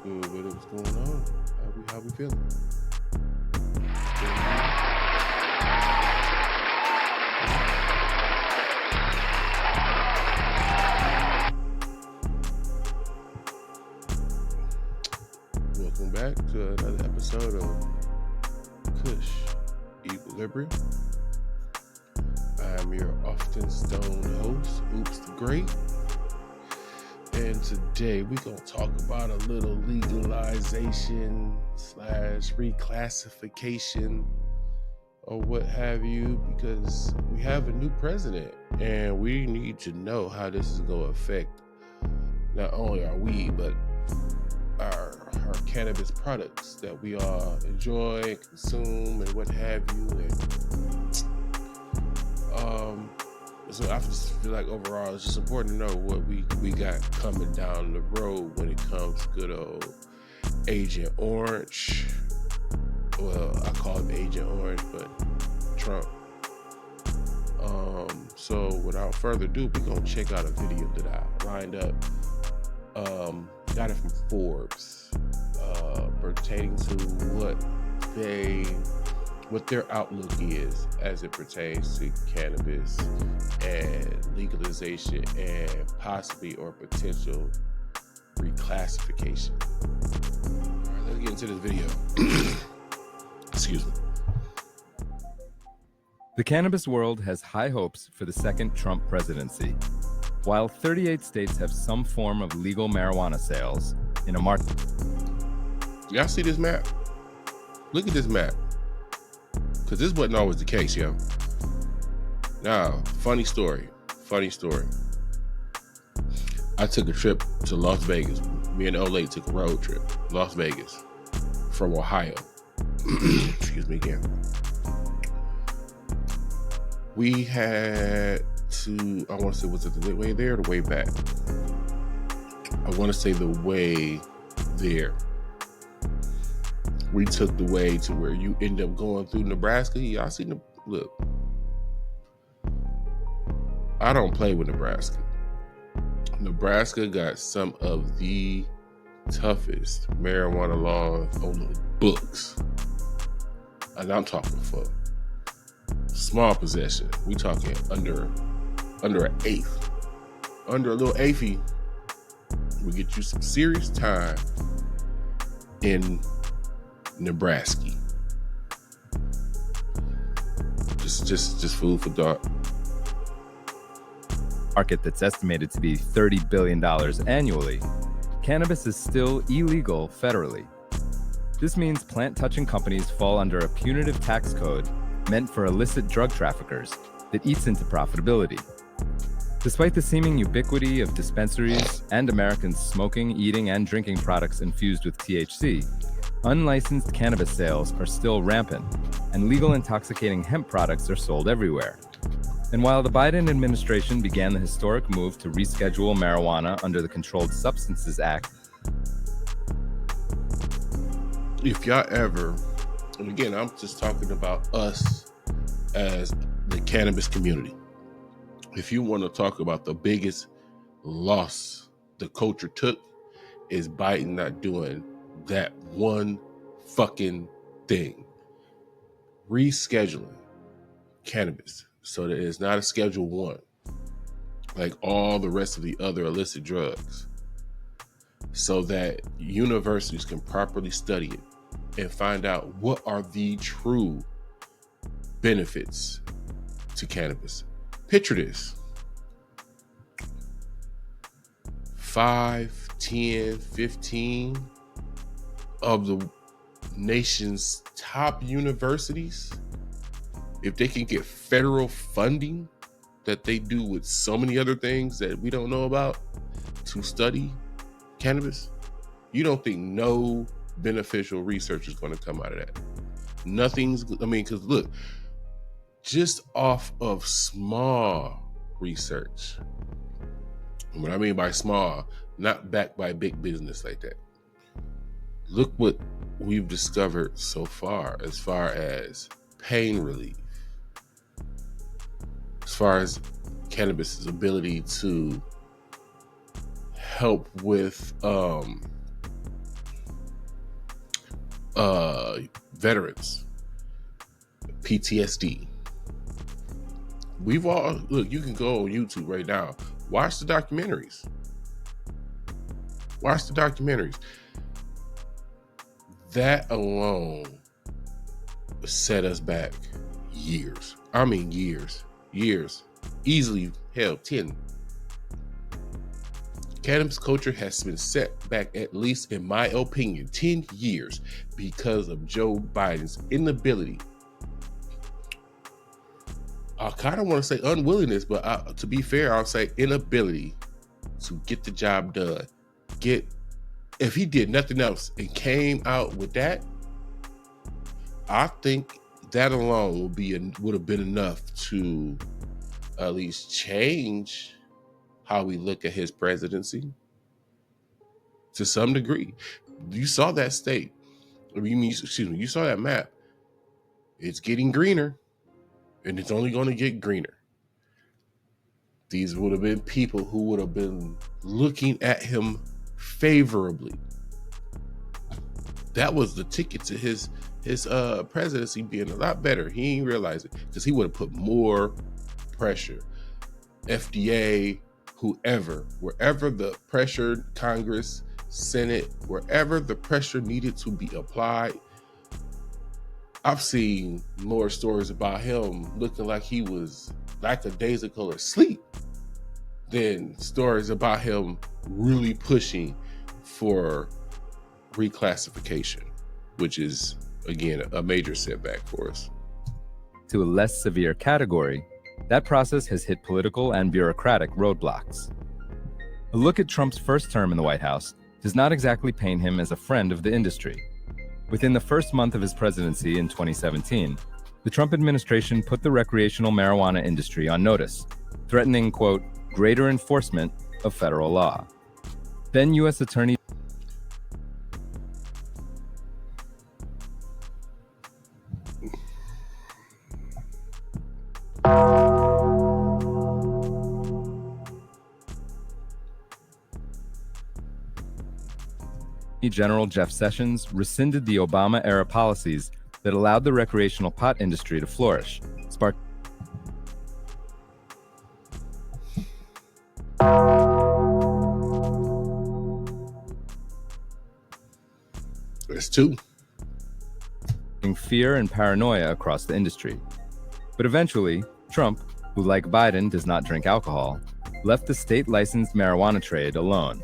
Good, what's going on? How we feeling? Welcome back to another episode of Kush Equilibrium. I'm your often stoned host, Oops the Great. And today we're going to talk about a little legalization / reclassification or what have you, because we have a new president and we need to know how this is going to affect not only our weed, but our cannabis products that we all enjoy and consume and what have you. And so I just feel like overall it's just important to know what we got coming down the road when it comes to good old Agent Orange. Well, I call him Agent Orange, but Trump. So without further ado, we're gonna check out a video that I lined up. Got it from Forbes, pertaining to what their outlook is as it pertains to cannabis and legalization and possibly or potential reclassification. All right, let's get into this video. Excuse me. The cannabis world has high hopes for the second Trump presidency. While 38 states have some form of legal marijuana sales in a market. Y'all see this map? Look at this map. Because this wasn't always the case, yo. Now, funny story. I took a trip to Las Vegas. Me and the old lady took a road trip. Las Vegas. From Ohio. Excuse me again. We had to, I want to say, was it the way there or the way back? I want to say the way there. We took the way to where you end up going through Nebraska. Y'all see, look, I don't play with Nebraska. Nebraska got some of the toughest marijuana laws on the books. And I'm talking for small possession. We talking under an eighth. Under a little eighty, we get you some serious time in Nebraska. Just food for thought. Market that's estimated to be $30 billion annually, cannabis is still illegal federally. This means plant-touching companies fall under a punitive tax code meant for illicit drug traffickers that eats into profitability. Despite the seeming ubiquity of dispensaries and Americans smoking, eating, and drinking products infused with THC, unlicensed cannabis sales are still rampant, and legal intoxicating hemp products are sold everywhere. And while the Biden administration began the historic move to reschedule marijuana under the Controlled Substances Act, if y'all ever, and again, I'm just talking about us as the cannabis community. If you want to talk about the biggest loss the culture took, is Biden not doing that one fucking thing. Rescheduling cannabis so that it's not a Schedule 1 like all the rest of the other illicit drugs, so that universities can properly study it and find out what are the true benefits to cannabis. Picture this. 5, 10, 15 of the nation's top universities, if they can get federal funding that they do with so many other things that we don't know about to study cannabis, you don't think no beneficial research is going to come out of that? Because look, just off of small research, and what I mean by small, not backed by big business like that, look what we've discovered so far as pain relief, as far as cannabis's ability to help with veterans, PTSD. We've all, look, you can go on YouTube right now, watch the documentaries. Watch the documentaries. That alone set us back years. I mean, years. Easily, hell, 10. Cannabis culture has been set back, at least in my opinion, 10 years because of Joe Biden's inability. I kind of want to say unwillingness, but to be fair, I'll say inability to get the job done. If he did nothing else and came out with that, I think that alone would have been enough to at least change how we look at his presidency to some degree. You saw that state. You saw that map. It's getting greener, and it's only going to get greener. These would have been people who would have been looking at him favorably. That was the ticket to his presidency being a lot better. He didn't realize it because he would have put more pressure. FDA, whoever, wherever the pressure, Congress, Senate, wherever the pressure needed to be applied. I've seen more stories about him looking like he was lackadaisical asleep than stories about him really pushing for reclassification, which is, again, a major setback for us. To a less severe category, that process has hit political and bureaucratic roadblocks. A look at Trump's first term in the White House does not exactly paint him as a friend of the industry. Within the first month of his presidency in 2017, the Trump administration put the recreational marijuana industry on notice, threatening, quote, greater enforcement of federal law. Then U.S. Attorney General Jeff Sessions rescinded the Obama-era policies that allowed the recreational pot industry to flourish, sparking There's two. Fear and paranoia across the industry. But eventually, Trump, who like Biden does not drink alcohol, left the state-licensed marijuana trade alone.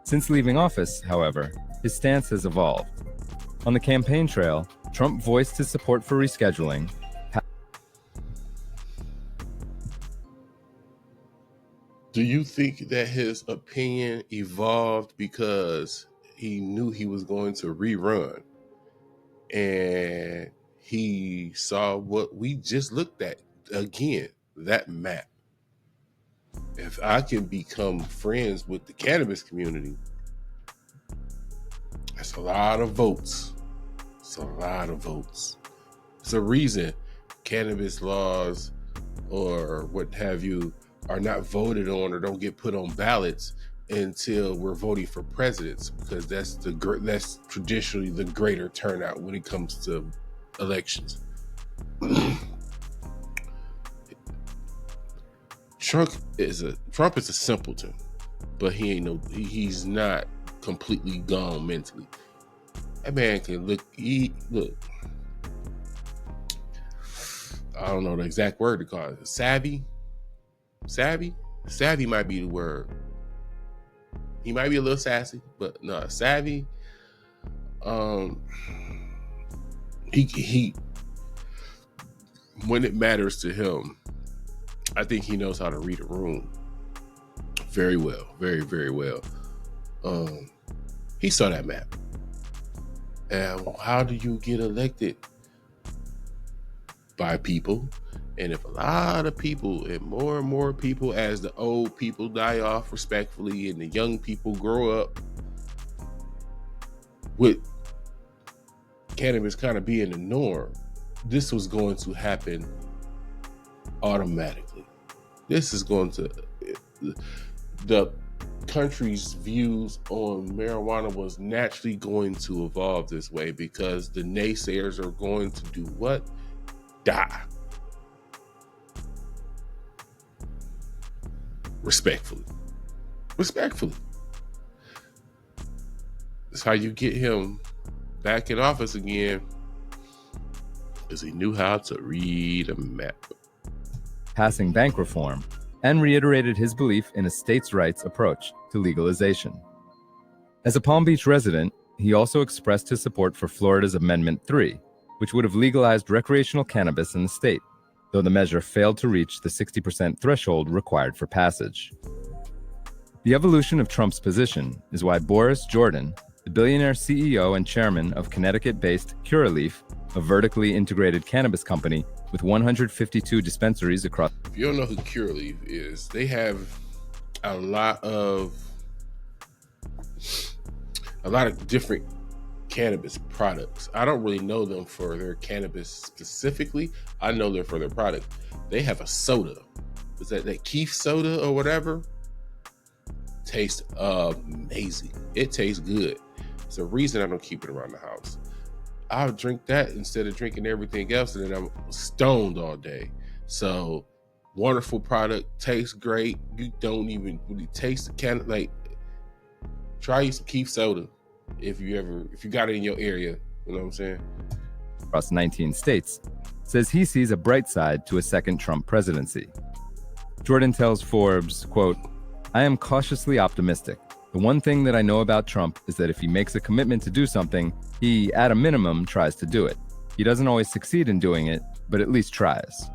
Since leaving office, however, his stance has evolved. On the campaign trail, Trump voiced his support for rescheduling. Do you think that his opinion evolved because he knew he was going to rerun and he saw what we just looked at again, that map? If I can become friends with the cannabis community, that's a lot of votes. It's a lot of votes. It's a reason cannabis laws or what have you are not voted on or don't get put on ballots until we're voting for presidents, because that's traditionally the greater turnout when it comes to elections. Trump is a simpleton, but he's not completely gone mentally. That man can look. I don't know the exact word to call it. Savvy might be the word. He might be a little sassy, but no, savvy. He when it matters to him, I think he knows how to read a room very well, very, very well. He saw that map. And how do you get elected? By people. And if a lot of people and more people, as the old people die off respectfully and the young people grow up with cannabis kind of being the norm, this was going to happen automatically. This is going to, the country's views on marijuana was naturally going to evolve this way, because the naysayers are going to do what? Die. Respectfully. That's how you get him back in office again, because he knew how to read a map. Passing bank reform, and reiterated his belief in a states' rights approach to legalization. As a Palm Beach resident, he also expressed his support for Florida's Amendment 3, which would have legalized recreational cannabis in the state, though the measure failed to reach the 60% threshold required for passage. The evolution of Trump's position is why Boris Jordan, the billionaire CEO and chairman of Connecticut-based Curaleaf, a vertically integrated cannabis company with 152 dispensaries across... If you don't know who Curaleaf is, they have a lot of different cannabis products. I don't really know them for their cannabis specifically. I know them for their product. They have a soda. Is that Keef soda or whatever? Tastes amazing. It tastes good. It's a reason I don't keep it around the house. I'll drink that instead of drinking everything else, and then I'm stoned all day. So, wonderful product, tastes great. You don't even really taste the can. Like, try you some Keef soda if you got it in your area. You know what I'm saying? Across 19 states, says he sees a bright side to a second Trump presidency. Jordan tells Forbes, quote, "I am cautiously optimistic. The one thing that I know about Trump is that if he makes a commitment to do something, he, at a minimum, tries to do it. He doesn't always succeed in doing it, but at least tries."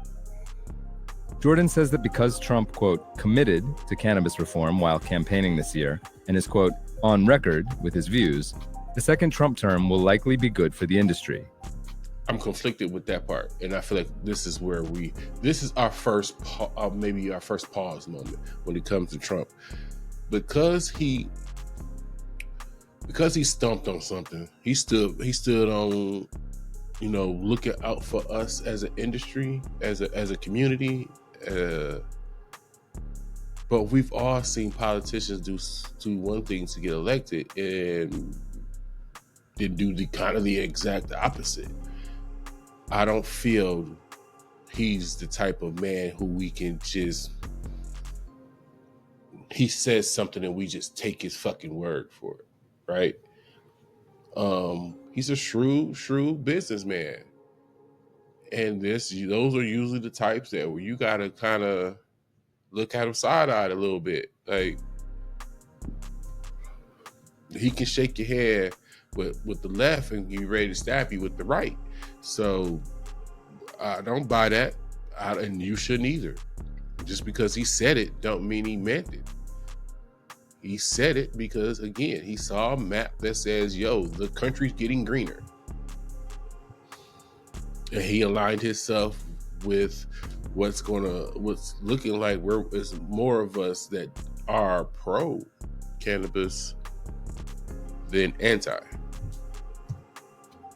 Jordan says that because Trump, quote, "committed to cannabis reform while campaigning this year and is, quote, on record with his views, the second Trump term will likely be good for the industry." I'm conflicted with that part, and I feel like this is our first maybe our first pause moment when it comes to Trump, because he stumped on something. He stood on, looking out for us as an industry, as a community. But we've all seen politicians do one thing to get elected and then do the exact opposite. I don't feel he's the type of man who we can just, he says something and we just take his fucking word for it, right? He's a shrewd businessman. And those are usually the types that where you gotta kind of look at him side-eyed a little bit. Like, he can shake your head with the left and be ready to stab you with the right. So I don't buy that, and you shouldn't either. Just because he said it don't mean he meant it. He said it because, again, he saw a map that says, yo, the country's getting greener. And he aligned himself with what's looking like there's more of us that are pro cannabis than anti.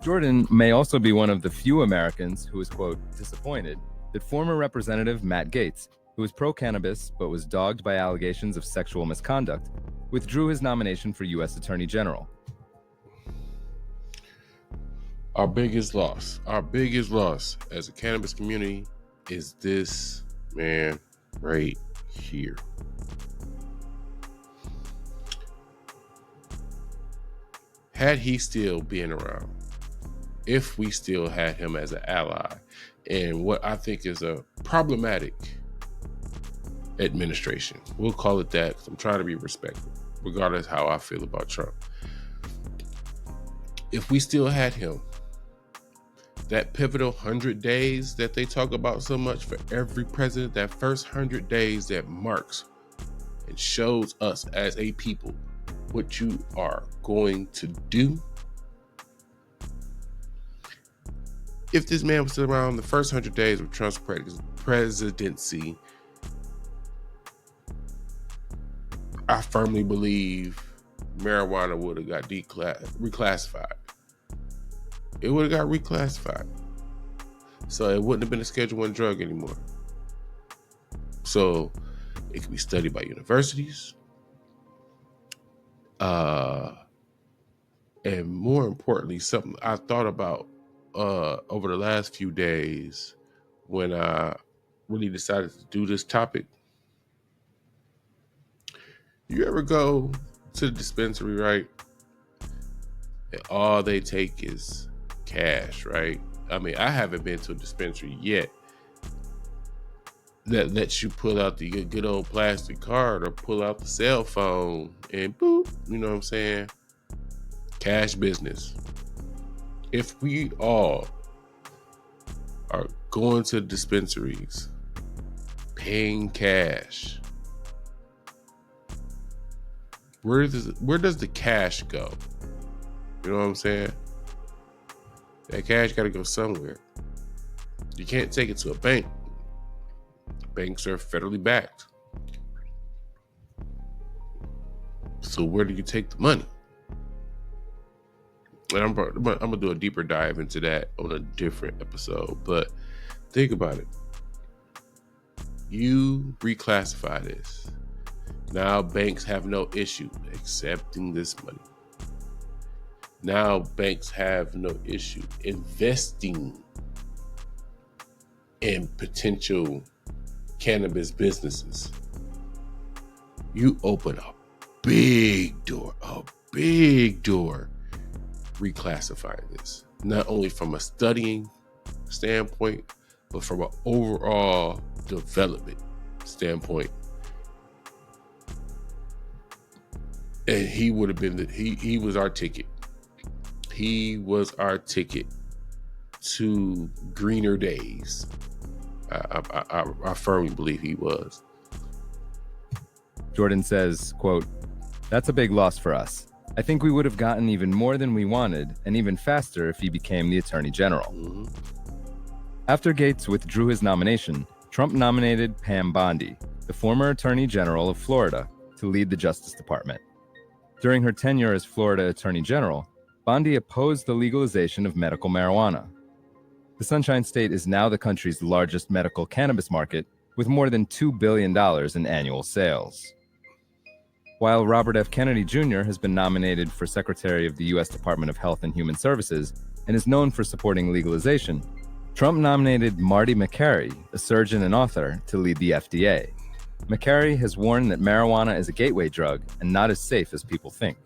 Jordan may also be one of the few Americans who is, quote, disappointed that former Representative Matt Gaetz, who was pro-cannabis but was dogged by allegations of sexual misconduct, withdrew his nomination for U.S. Attorney General. Our biggest loss as a cannabis community is this man right here. Had he still been around, if we still had him as an ally in what I think is a problematic administration, we'll call it that, because I'm trying to be respectful, regardless of how I feel about Trump. If we still had him, that pivotal 100 days that they talk about so much for every president, that first 100 days that marks and shows us as a people what you are going to do. If this man was still around the first 100 days of Trump's presidency, I firmly believe marijuana would have got reclassified. It would have got reclassified. So it wouldn't have been a Schedule I drug anymore. So it could be studied by universities. And more importantly, something I thought about over the last few days when I really decided to do this topic. You ever go to the dispensary, right? And all they take is cash, right? I mean, I haven't been to a dispensary yet that lets you pull out the good old plastic card or pull out the cell phone and boop, you know what I'm saying? Cash business. If we all are going to dispensaries, paying cash, where does the cash go? You know what I'm saying? That cash got to go somewhere. You can't take it to a bank. Banks are federally backed. So where do you take the money? And I'm gonna do a deeper dive into that on a different episode. But think about it. You reclassify this. Now banks have no issue accepting this money. Now banks have no issue investing in potential cannabis businesses. You open a big door reclassifying this, not only from a studying standpoint, but from an overall development standpoint. And he would have been he was our ticket. He was our ticket to greener days. I firmly believe he was. Jordan says, quote, "That's a big loss for us. I think we would have gotten even more than we wanted and even faster if he became the Attorney General." Mm-hmm. After Gates withdrew his nomination, Trump nominated Pam Bondi, the former Attorney General of Florida, to lead the Justice Department. During her tenure as Florida Attorney General, Bondi opposed the legalization of medical marijuana. The Sunshine State is now the country's largest medical cannabis market, with more than $2 billion in annual sales. While Robert F. Kennedy Jr. has been nominated for Secretary of the U.S. Department of Health and Human Services and is known for supporting legalization, Trump nominated Marty Makary, a surgeon and author, to lead the FDA. Makary has warned that marijuana is a gateway drug and not as safe as people think.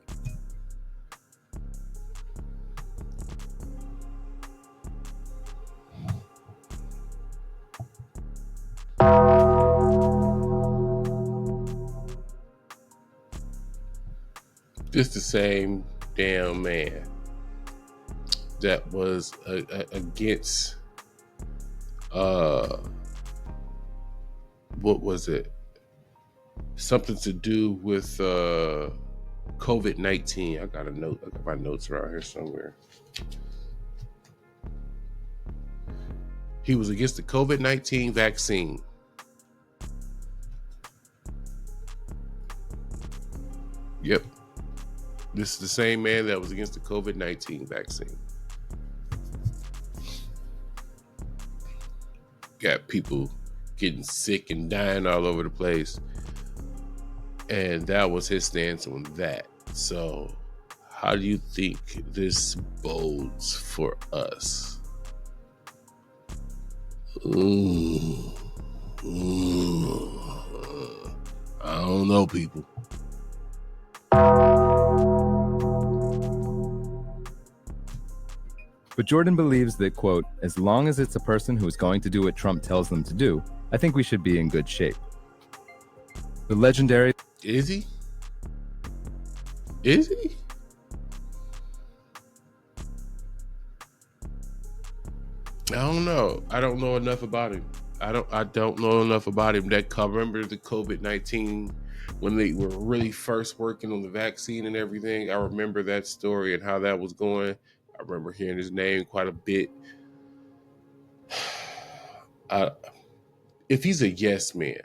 This the same damn man that was against what was it? Something to do with COVID-19. I got a note. I got my notes around here somewhere. He was against the COVID-19 vaccine. Yep. This is the same man that was against the COVID-19 vaccine. Got people getting sick and dying all over the place. And that was his stance on that. So, how do you think this bodes for us? I don't know, people. But Jordan believes that, quote, "as long as it's a person who is going to do what Trump tells them to do, I think we should be in good shape." The legendary... Is he? Is he? I don't know. I don't know enough about him. I don't know enough about him. Remember the COVID-19 when they were really first working on the vaccine and everything? I remember that story and how that was going. I remember hearing his name quite a bit. If he's a yes man,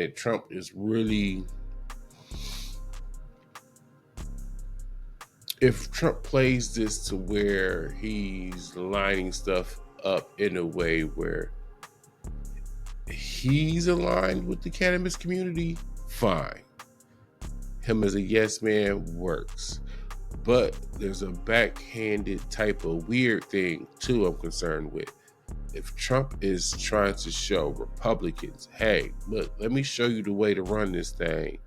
and Trump is really, if Trump plays this to where he's lining stuff up in a way where he's aligned with the cannabis community, fine. him as a yes man works. But there's a backhanded type of weird thing too I'm concerned with. If Trump is trying to show Republicans, hey, look, let me show you the way to run this thing.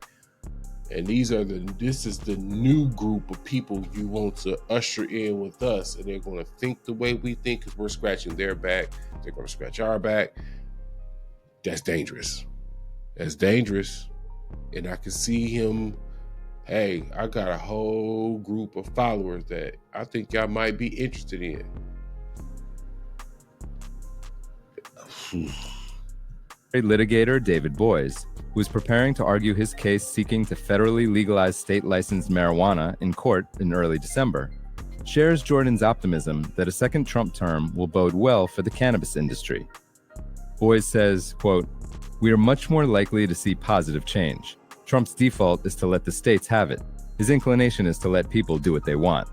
And this is the new group of people you want to usher in with us. And they're going to think the way we think because we're scratching their back. They're going to scratch our back. That's dangerous. That's dangerous. And I can see him, hey, I got a whole group of followers that I think y'all might be interested in. Litigator David Boies, who is preparing to argue his case seeking to federally legalize state-licensed marijuana in court in early December, shares Jordan's optimism that a second Trump term will bode well for the cannabis industry. Boies says, quote, "We are much more likely to see positive change. Trump's default is to let the states have it. His inclination is to let people do what they want."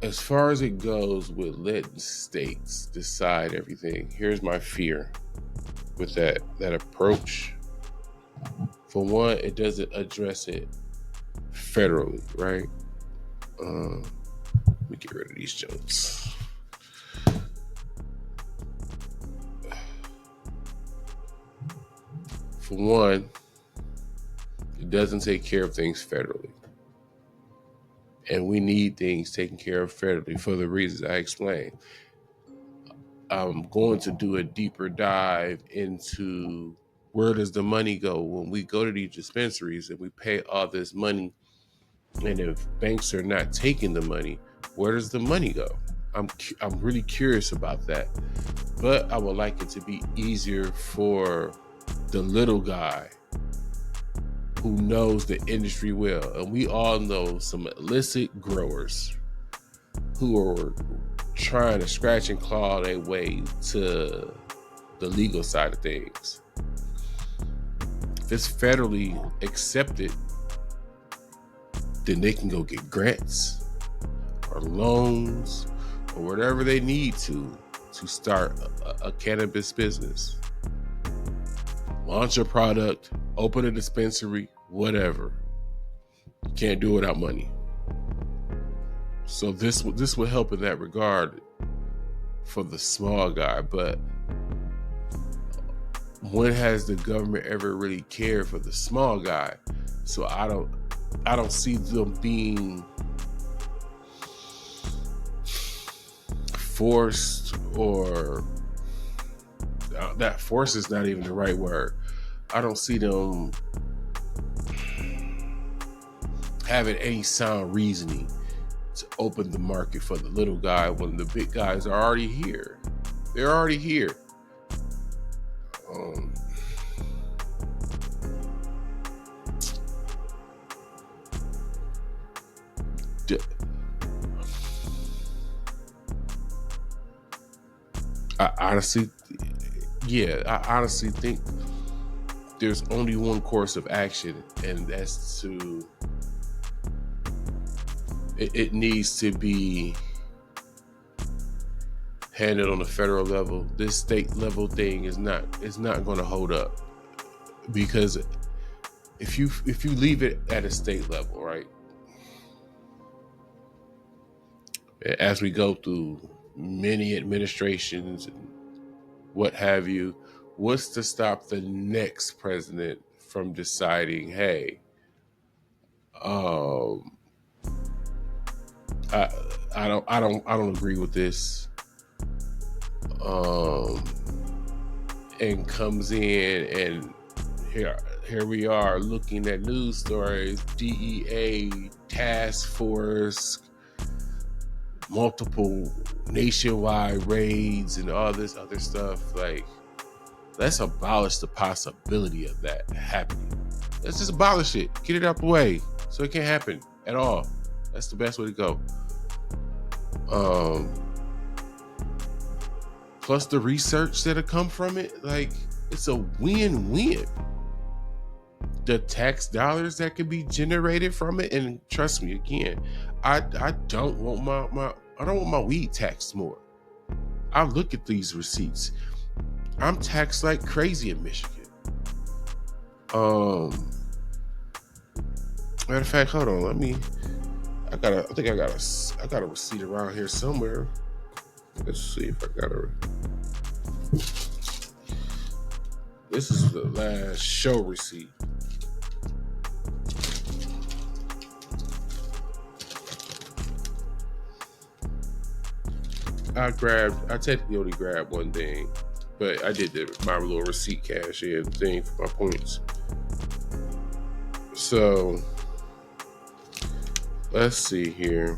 As far as it goes with letting states decide everything, here's my fear with that approach. For one, it doesn't address it federally, right? Let me get rid of these jokes. For one, it doesn't take care of things federally. And we need things taken care of federally for the reasons I explained. I'm going to do a deeper dive into where does the money go when we go to these dispensaries and we pay all this money. And if banks are not taking the money, where does the money go? I'm really curious about that. But I would like it to be easier for the little guy who knows the industry well. And we all know some illicit growers who are trying to scratch and claw their way to the legal side of things. If it's federally accepted, then they can go get grants or loans or whatever they need to start a cannabis business. Launch a product, open a dispensary, whatever. You can't do it without money. So this will help in that regard for the small guy. But when has the government ever really cared for the small guy? So I don't see them being forced, or that force is not even the right word. I don't see them having any sound reasoning to open the market for the little guy when the big guys are already here. They're already here. I honestly think there's only one course of action, and that's it needs to be handled on the federal level. This state level thing is not going to hold up, because if you leave it at a state level, right, as we go through many administrations and what have you, what's to stop the next president from deciding, hey, I don't agree with this, and comes in, and here we are looking at news stories, DEA task force, multiple nationwide raids and all this other stuff. Like, let's abolish the possibility of that happening. Let's just abolish it. Get it out the way so it can't happen at all. That's the best way to go. Plus the research that'll come from it, like, it's a win-win. the tax dollars that could be generated from it. And trust me, again, I don't want my weed taxed more. I look at these receipts. I'm taxed like crazy in Michigan. Matter of fact, hold on. I think I got a receipt around here somewhere. Let's see if I got a. This is the last show receipt. I technically only grabbed one thing, but I did my little receipt cash in thing for my points. So let's see here.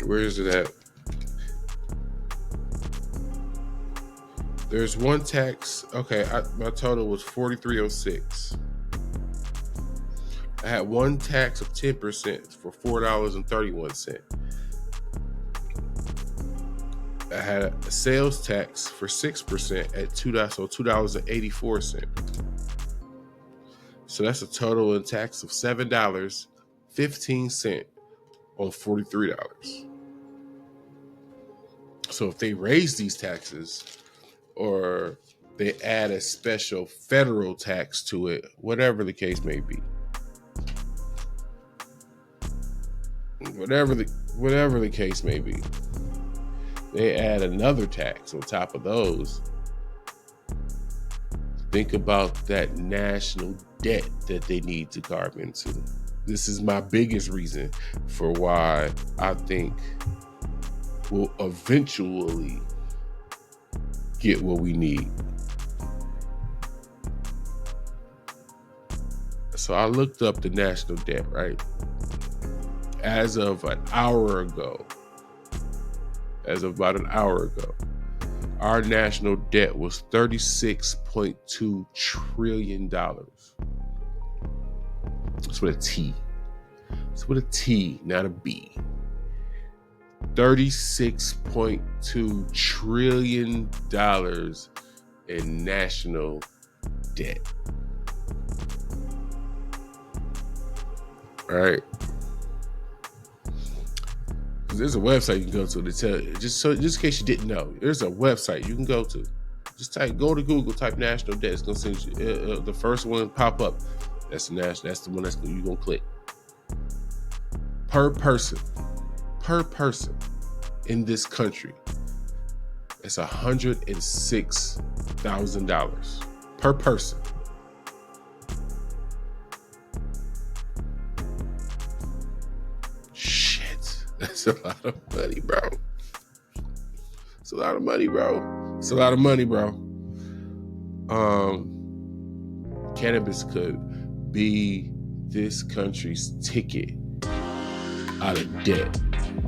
Where is it at? There's one tax. Okay, my total was $43.06. I had one tax of 10% for $4.31. I had a sales tax for 6% at $2.84. So that's a total in tax of $7.15 on $43. So if they raise these taxes or they add a special federal tax to it, whatever the case may be, whatever the case may be, they add another tax on top of those. Think about that national debt that they need to carve into. This is my biggest reason for why I think we'll eventually get what we need. So I looked up the national debt, right? As of about an hour ago, our national debt was $36.2 trillion. It's with a T. It's with a T, not a B. $36.2 trillion in national debt. All right. There's a website you can go to tell you, just in case you didn't know, there's a website you can go to. Just go to Google, type national debt. It's gonna send you the first one pop up. That's the national. That's the one you're gonna click. Per person in this country, it's $106,000 per person. That's a lot of money, bro. It's a lot of money, bro. Cannabis could be this country's ticket out of debt.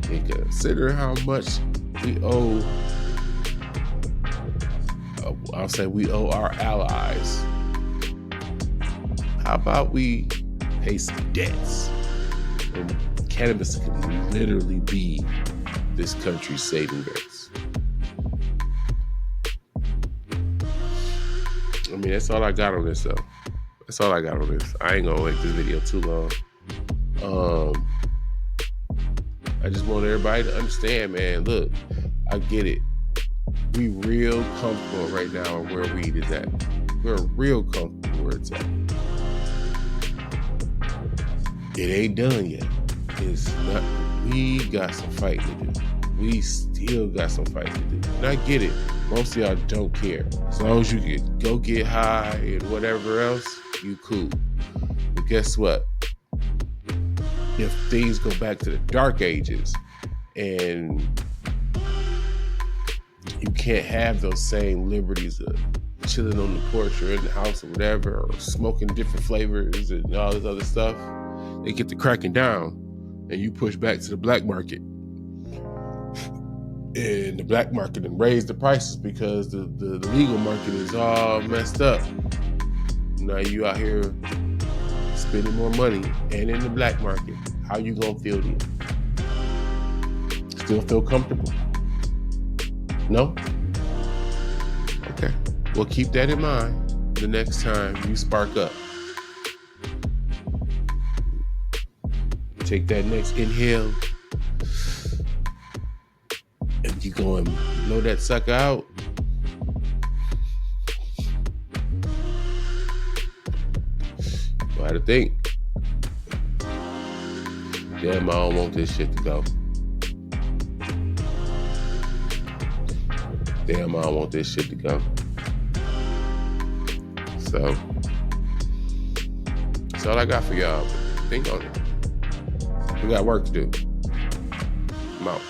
And consider how much we owe. I'll say we owe our allies. How about we pay some debts? And cannabis can literally be this country's saving grace. I mean, that's all I got on this, though. That's all I got on this. I ain't gonna make this video too long. I just want everybody to understand, man. Look, I get it. We real comfortable right now where weed is at. We're real comfortable where it's at. It ain't done yet. It's not. We got some fighting to do. We still got some fighting to do. And I get it. Most of y'all don't care. As long as you can go get high and whatever else, you cool. But guess what? If things go back to the dark ages and you can't have those same liberties of chilling on the porch or in the house or whatever, or smoking different flavors and all this other stuff, they get to cracking down. And you push back to the black market. And the black market and raise the prices because the legal market is all messed up. Now you out here spending more money and in the black market. How you gonna feel then? Still feel comfortable? No? Okay. Well, keep that in mind the next time you spark up. Take that next inhale, and you go and blow that sucker out. You gotta think. Damn, I don't want this shit to go. Damn, I don't want this shit to go. So, that's all I got for y'all. Think on it. We got work to do. I'm out.